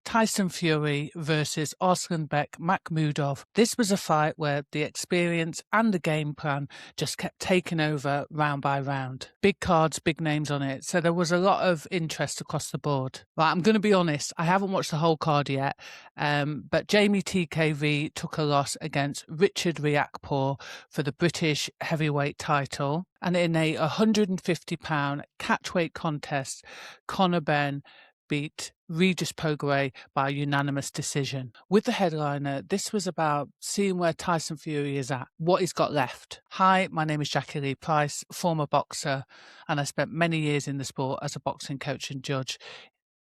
Tyson Fury versus Arslanbek Makhmudov. This was a fight where the experience and the game plan just kept taking over round by round. Big cards, big names on it, so there was a lot of interest across the board. Right, I'm going to be honest, I haven't watched the whole card yet, but Jamie TKV took a loss against Richard Riakporhe for the British heavyweight title. And in a £150 catchweight contest, Conor Benn beat Regis Prograis by unanimous decision. With the headliner, this was about seeing where Tyson Fury is at, what he's got left. Hi, my name is Jacqui-Lee Pryce, former boxer, and I spent many years in the sport as a boxing coach and judge.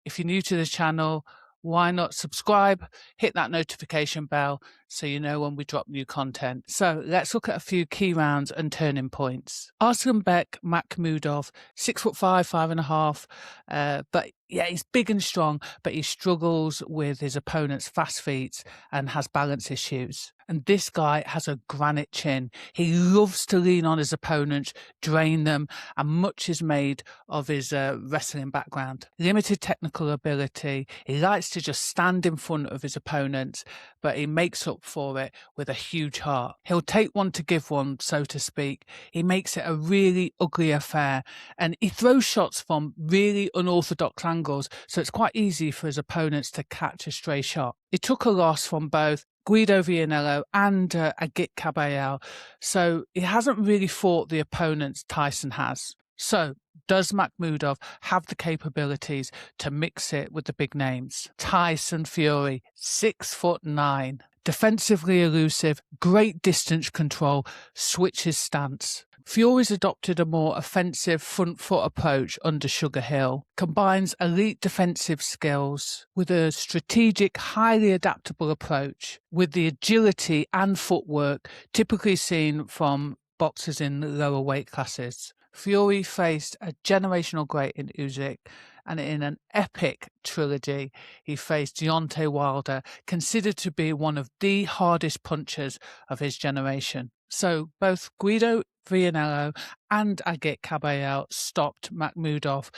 If you're new to the channel, why not subscribe, hit that notification bell so you know when we drop new content. So let's look at a few key rounds and turning points. Arslanbek Makhmudov, 6'5", 5.5", but yeah, he's big and strong, but he struggles with his opponent's fast feet and has balance issues. And this guy has a granite chin. He loves to lean on his opponents, drain them, and much is made of his wrestling background. Limited technical ability. He likes to just stand in front of his opponents, but he makes up for it with a huge heart. He'll take one to give one, so to speak. He makes it a really ugly affair, and he throws shots from really unorthodox angles, so it's quite easy for his opponents to catch a stray shot. He took a loss from both Guido Vianello and Jacqui-Lee, so he hasn't really fought the opponents Tyson has. So, does Makhmudov have the capabilities to mix it with the big names? Tyson Fury, 6'9", defensively elusive, great distance control, switches stance. Fury's adopted a more offensive front foot approach under Sugar Hill, combines elite defensive skills with a strategic, highly adaptable approach, with the agility and footwork typically seen from boxers in lower weight classes. Fury faced a generational great in Usyk, and in an epic trilogy, he faced Deontay Wilder, considered to be one of the hardest punchers of his generation. So both Guido Vianello and Jacqui-Lee stopped Makhmudov.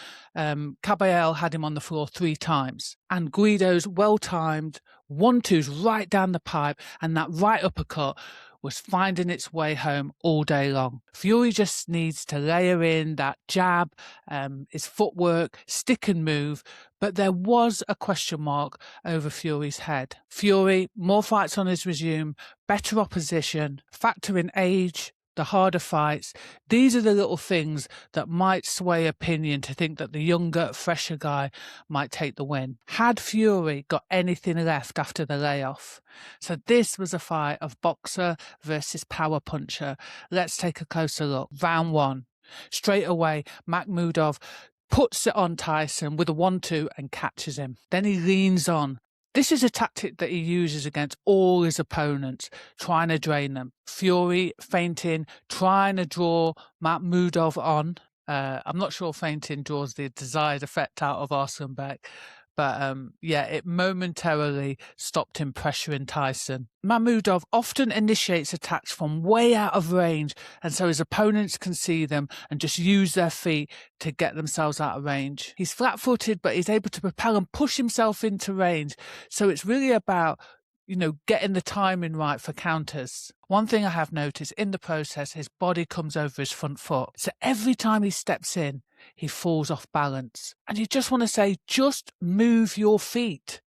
Caballero had him on the floor 3 times, and Guido's well-timed 1-2s right down the pipe and that right uppercut was finding its way home all day long. Fury just needs to layer in that jab, his footwork, stick and move, but there was a question mark over Fury's head. Fury, more fights on his resume, better opposition, factor in age, the harder fights. These are the little things that might sway opinion to think that the younger, fresher guy might take the win. Had Fury got anything left after the layoff? So this was a fight of boxer versus power puncher. Let's take a closer look. Round 1. Straight away, Makhmudov puts it on Tyson with a 1-2 and catches him. Then he leans on. This is a tactic that he uses against all his opponents, trying to drain them. Fury feinting, trying to draw Makhmudov on. I'm not sure feinting draws the desired effect out of Arslanbek, but yeah, it momentarily stopped him pressuring Tyson. Makhmudov often initiates attacks from way out of range, and so his opponents can see them and just use their feet to get themselves out of range. He's flat-footed, but he's able to propel and push himself into range. So it's really about, getting the timing right for counters. One thing I have noticed in the process, his body comes over his front foot. So every time he steps in, he falls off balance. And you just want to say, just move your feet.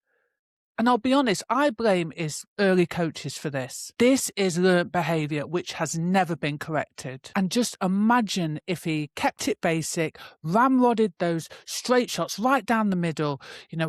And I'll be honest, I blame his early coaches for this. This is learnt behaviour which has never been corrected. And just imagine if he kept it basic, ramrodded those straight shots right down the middle,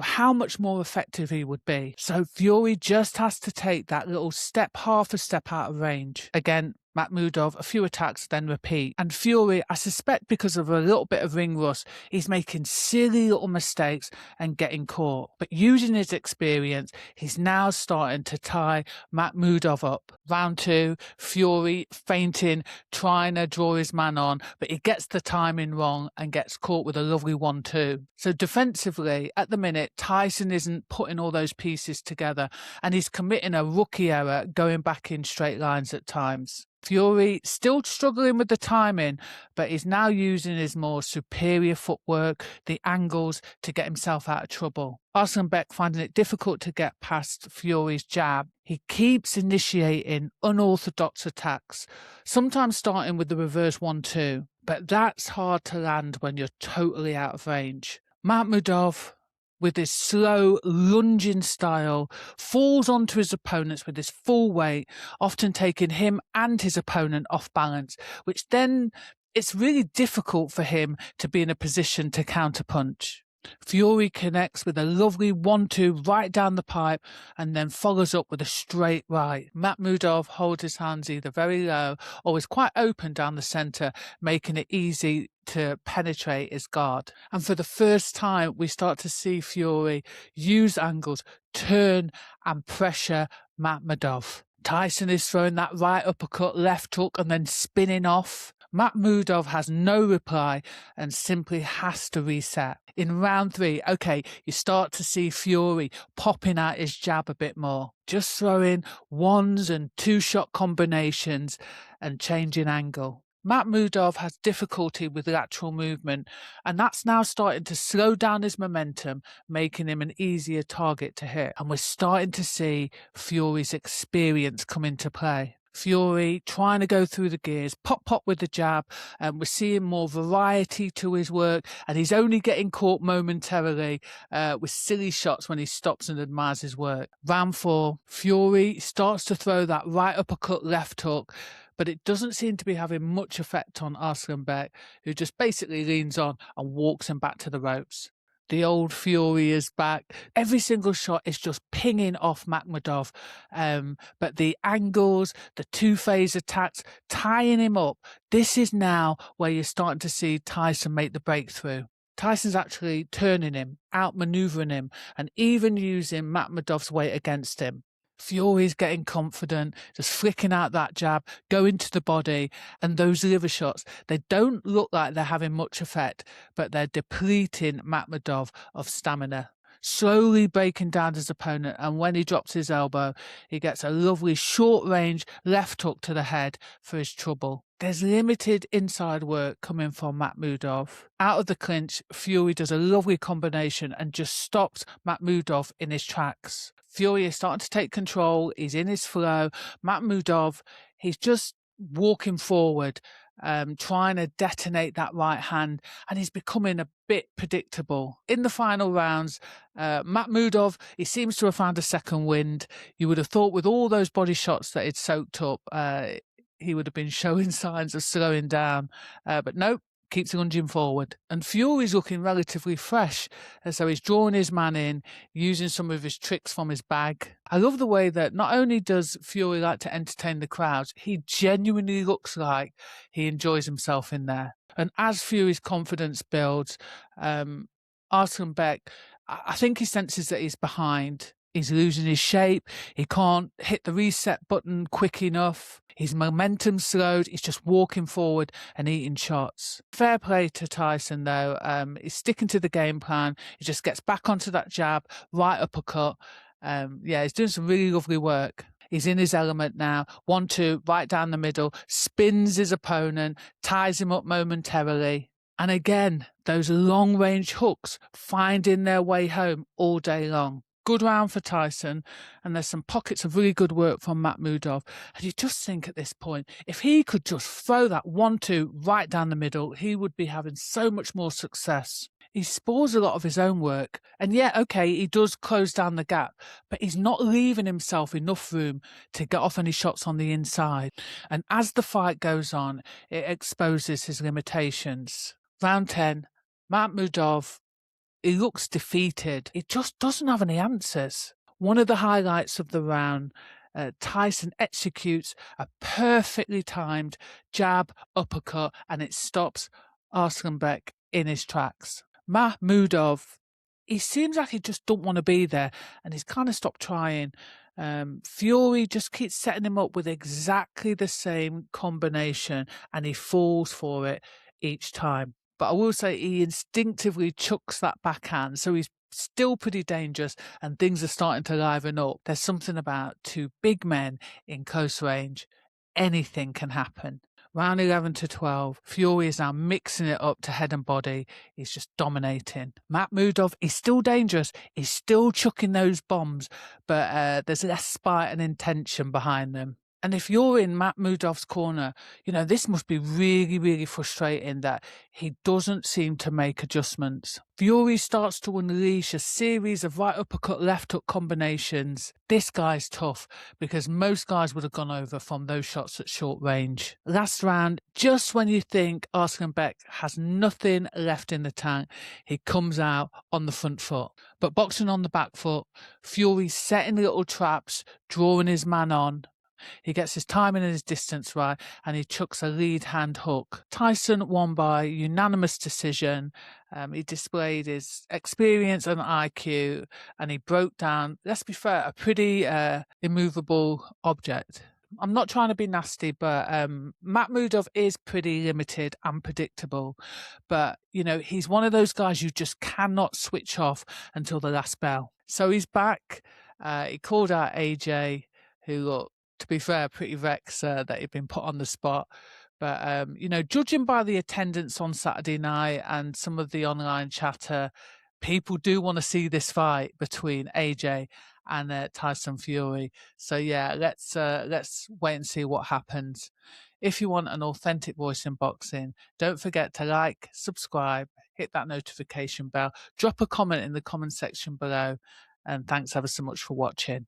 how much more effective he would be. So Fury just has to take that little step, half a step out of range. Again, Makhmudov, a few attacks, then repeat. And Fury, I suspect because of a little bit of ring rust, he's making silly little mistakes and getting caught. But using his experience, he's now starting to tie Makhmudov up. Round 2, Fury feinting, trying to draw his man on, but he gets the timing wrong and gets caught with a lovely 1-2. So defensively, at the minute, Tyson isn't putting all those pieces together, and he's committing a rookie error going back in straight lines at times. Fury still struggling with the timing, but he's now using his more superior footwork, the angles, to get himself out of trouble. Arslanbek finding it difficult to get past Fury's jab. He keeps initiating unorthodox attacks, sometimes starting with the reverse 1-2, but that's hard to land when you're totally out of range. Makhmudov, with his slow, lunging style, falls onto his opponents with his full weight, often taking him and his opponent off balance, which then it's really difficult for him to be in a position to counterpunch. Fury connects with a lovely 1-2 right down the pipe and then follows up with a straight right. Makhmudov holds his hands either very low or is quite open down the centre, making it easy to penetrate his guard. And for the first time, we start to see Fury use angles, turn and pressure Makhmudov. Tyson is throwing that right uppercut, left hook, and then spinning off. Makhmudov has no reply and simply has to reset. In round 3, okay, you start to see Fury popping out his jab a bit more, just throwing 1s and 2-shot combinations and changing angle. Makhmudov has difficulty with lateral movement, and that's now starting to slow down his momentum, making him an easier target to hit. And we're starting to see Fury's experience come into play. Fury trying to go through the gears, pop with the jab, and we're seeing more variety to his work, and he's only getting caught momentarily with silly shots when he stops and admires his work. Round 4, Fury starts to throw that right uppercut, left hook, but it doesn't seem to be having much effect on Arslanbek, who just basically leans on and walks him back to the ropes. The old Fury is back. Every single shot is just pinging off Makhmudov, but the angles, the 2-phase attacks, tying him up. This is now where you're starting to see Tyson make the breakthrough. Tyson's actually turning him, outmaneuvering him, and even using Makhmudov's weight against him. Fury's getting confident, just flicking out that jab, going to the body, and those liver shots, they don't look like they're having much effect, but they're depleting Makhmudov of stamina. Slowly breaking down his opponent, and when he drops his elbow, he gets a lovely short-range left hook to the head for his trouble. There's limited inside work coming from Makhmudov. Out of the clinch, Fury does a lovely combination and just stops Makhmudov in his tracks. Fury is starting to take control. He's in his flow. Makhmudov, he's just walking forward, trying to detonate that right hand, and he's becoming a bit predictable. In the final rounds, Makhmudov, he seems to have found a second wind. You would have thought with all those body shots that he'd soaked up, he would have been showing signs of slowing down, but nope. Keeps lunging forward. And Fury's looking relatively fresh, and so he's drawing his man in, using some of his tricks from his bag. I love the way that not only does Fury like to entertain the crowds, he genuinely looks like he enjoys himself in there. And as Fury's confidence builds, Arslanbek, I think he senses that he's behind. He's losing his shape. He can't hit the reset button quick enough. His momentum slowed. He's just walking forward and eating shots. Fair play to Tyson, though. He's sticking to the game plan. He just gets back onto that jab, right uppercut. He's doing some really lovely work. He's in his element now. 1-2, right down the middle, spins his opponent, ties him up momentarily. And again, those long-range hooks finding their way home all day long. Good round for Tyson, and there's some pockets of really good work from Makhmudov. And you just think at this point, if he could just throw that 1-2 right down the middle, he would be having so much more success. He spoils a lot of his own work, and yeah, okay, he does close down the gap, but he's not leaving himself enough room to get off any shots on the inside. And as the fight goes on, it exposes his limitations. Round 10, Makhmudov, he looks defeated. He just doesn't have any answers. One of the highlights of the round, Tyson executes a perfectly timed jab, uppercut, and it stops Arslanbek in his tracks. Makhmudov, he seems like he just don't want to be there, and he's kind of stopped trying. Fury just keeps setting him up with exactly the same combination, and he falls for it each time. But I will say he instinctively chucks that backhand, so he's still pretty dangerous and things are starting to liven up. There's something about two big men in close range. anything can happen. Round 11 to 12, Fury is now mixing it up to head and body. He's just dominating. Makhmudov is still dangerous. He's still chucking those bombs, but there's less spite and intention behind them. And if you're in Makhmudov's corner, this must be really, really frustrating that he doesn't seem to make adjustments. Fury starts to unleash a series of right uppercut, left hook combinations. This guy's tough because most guys would have gone over from those shots at short range. Last round, just when you think Arslanbek has nothing left in the tank, he comes out on the front foot. But boxing on the back foot, Fury setting little traps, drawing his man on. He gets his timing and his distance right, and he chucks a lead hand hook. Tyson won by unanimous decision. He displayed his experience and IQ, and he broke down, let's be fair, a pretty immovable object. I'm not trying to be nasty, but Makhmudov is pretty limited and predictable. But, he's one of those guys you just cannot switch off until the last bell. So he's back. He called out AJ, who looked, to be fair, pretty vexed that he'd been put on the spot. But, judging by the attendance on Saturday night and some of the online chatter, people do want to see this fight between AJ and Tyson Fury. So, yeah, let's wait and see what happens. If you want an authentic voice in boxing, don't forget to like, subscribe, hit that notification bell, drop a comment in the comment section below, and thanks ever so much for watching.